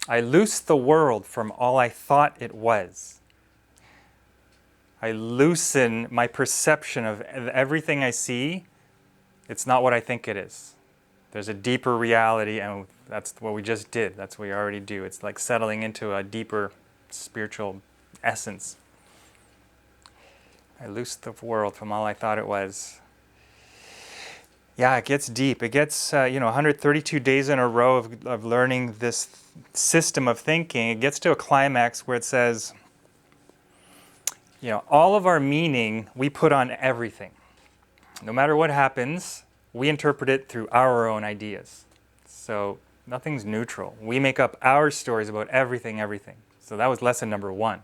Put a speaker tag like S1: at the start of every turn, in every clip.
S1: I loose the world from all I thought it was. I loosen my perception of everything I see. It's not what I think it is. There's a deeper reality, and that's what we just did. That's what we already do. It's like settling into a deeper spiritual essence. I loosed the world from all I thought it was. Yeah, it gets deep. It gets, 132 days in a row of learning this system of thinking. It gets to a climax where it says, all of our meaning we put on everything. No matter what happens, we interpret it through our own ideas. So nothing's neutral. We make up our stories about everything. So that was lesson number 1.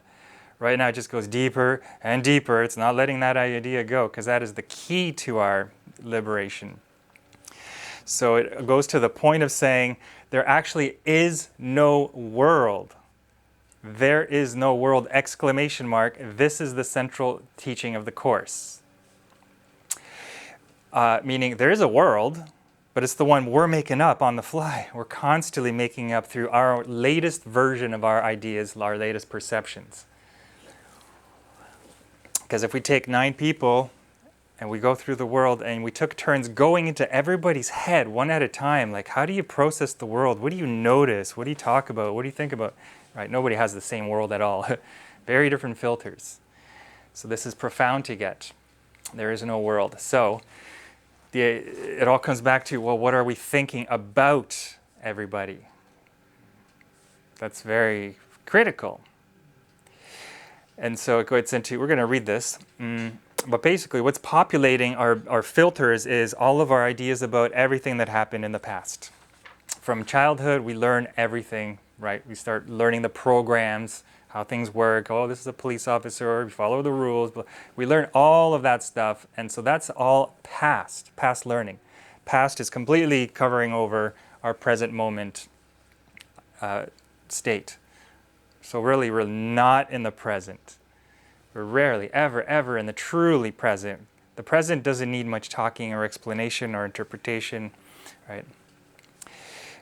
S1: Right now it just goes deeper and deeper. It's not letting that idea go, because that is the key to our liberation. So it goes to the point of saying there actually is no world. There is no world, ! This is the central teaching of the Course. Meaning there is a world, but it's the one we're making up on the fly. We're constantly making up through our latest version of our ideas, our latest perceptions. Because if we take 9 people and we go through the world and we took turns going into everybody's head one at a time, like how do you process the world? What do you notice? What do you talk about? What do you think about? Right? Nobody has the same world at all. Very different filters. So this is profound to get. There is no world. So it all comes back to, well, what are we thinking about everybody? That's very critical. And so it goes into, we're going to read this, but basically what's populating our filters is all of our ideas about everything that happened in the past. From childhood, we learn everything, right? We start learning the programs, how things work. Oh, this is a police officer, we follow the rules. We learn all of that stuff, and so that's all past learning. Past is completely covering over our present moment state. So really, we're not in the present. We're rarely, ever in the truly present. The present doesn't need much talking or explanation or interpretation, right?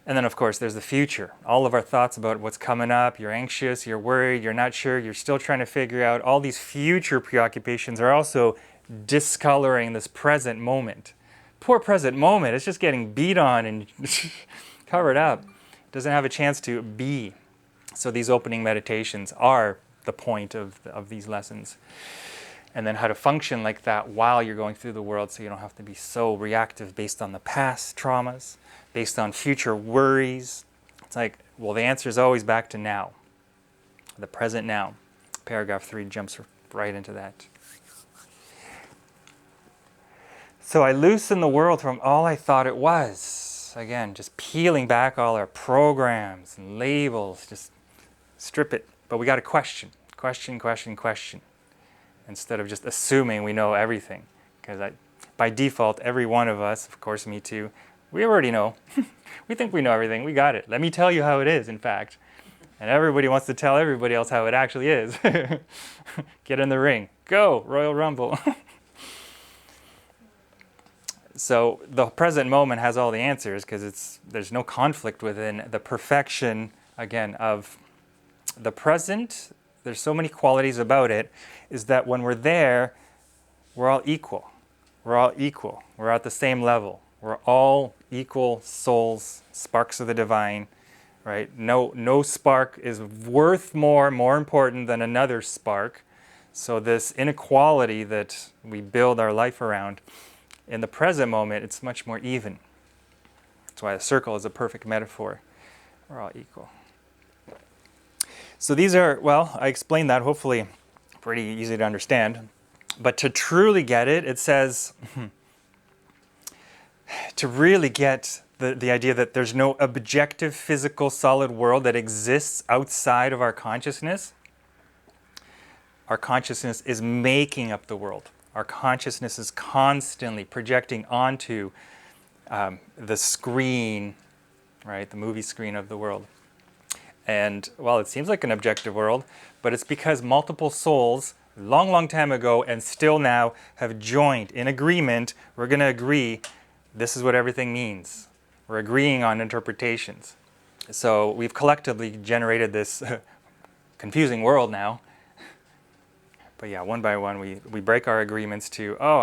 S1: And then, of course, there's the future. All of our thoughts about what's coming up. You're anxious, you're worried, you're not sure, you're still trying to figure out. All these future preoccupations are also discoloring this present moment. Poor present moment, it's just getting beat on and covered up. It doesn't have a chance to be. So these opening meditations are the point of these lessons. And then how to function like that while you're going through the world, so you don't have to be so reactive based on the past traumas, based on future worries. It's like, well, the answer is always back to now. The present now. Paragraph 3 jumps right into that. So I loosen the world from all I thought it was. Again, just peeling back all our programs and labels, just strip it. But we got to question. Instead of just assuming we know everything. Because by default, every one of us, of course me too, we already know. We think we know everything. We got it. Let me tell you how it is, in fact. And everybody wants to tell everybody else how it actually is. Get in the ring. Go, Royal Rumble. So the present moment has all the answers because there's no conflict within the perfection, again, of the present. There's so many qualities about it, is that when we're there, we're all equal. We're all equal. We're at the same level. We're all equal souls, sparks of the divine, right? No spark is worth more important than another spark. So this inequality that we build our life around, in the present moment, it's much more even. That's why a circle is a perfect metaphor. We're all equal. So these are, well, I explained that, hopefully pretty easy to understand. But to truly get it, it says, to really get the idea that there's no objective, physical, solid world that exists outside of our consciousness is making up the world. Our consciousness is constantly projecting onto the screen, right, the movie screen of the world. And, well, it seems like an objective world, but it's because multiple souls, long time ago, and still now, have joined in agreement. We're going to agree, this is what everything means. We're agreeing on interpretations. So we've collectively generated this confusing world now. But yeah, one by one, we break our agreements to, oh,